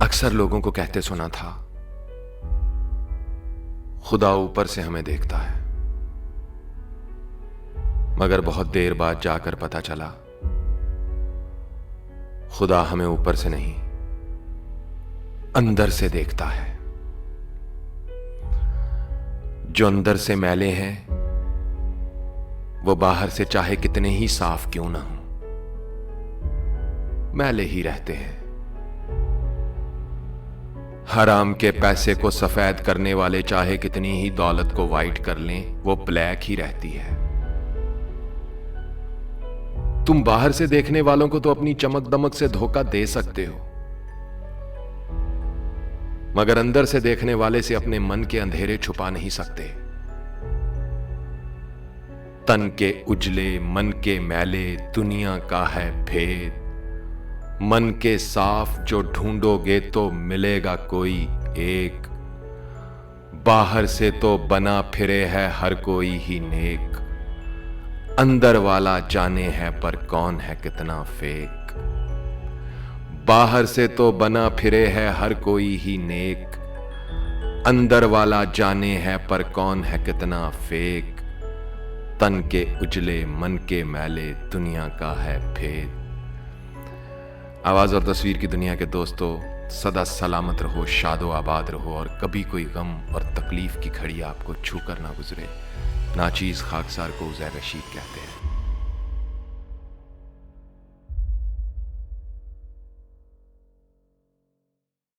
अक्सर लोगों को कहते सुना था, खुदा ऊपर से हमें देखता है, मगर बहुत देर बाद जाकर पता चला खुदा हमें ऊपर से नहीं अंदर से देखता है। जो अंदर से मैले हैं वो बाहर से चाहे कितने ही साफ क्यों ना हो, मैले ही रहते हैं। हराम के पैसे को सफेद करने वाले चाहे कितनी ही दौलत को वाइट कर लें, वो ब्लैक ही रहती है। तुम बाहर से देखने वालों को तो अपनी चमक दमक से धोखा दे सकते हो, मगर अंदर से देखने वाले से अपने मन के अंधेरे छुपा नहीं सकते। तन के उजले मन के मैले दुनिया का है भेद, मन के साफ जो ढूंढोगे तो मिलेगा कोई एक। बाहर से तो बना फिरे है हर कोई ही नेक, अंदर वाला जाने है पर कौन है कितना फेक। बाहर से तो बना फिरे है हर कोई ही नेक, अंदर वाला जाने है पर कौन है कितना फेक। तन के उजले मन के मैले दुनिया का है भेद। आवाज और तस्वीर की दुनिया के दोस्तों, सदा सलामत रहो, शादो आबाद रहो और कभी कोई गम और तकलीफ की घड़ी आपको छू कर ना गुजरे। नाचीज खाकसार को उज़ैर रशीद कहते हैं।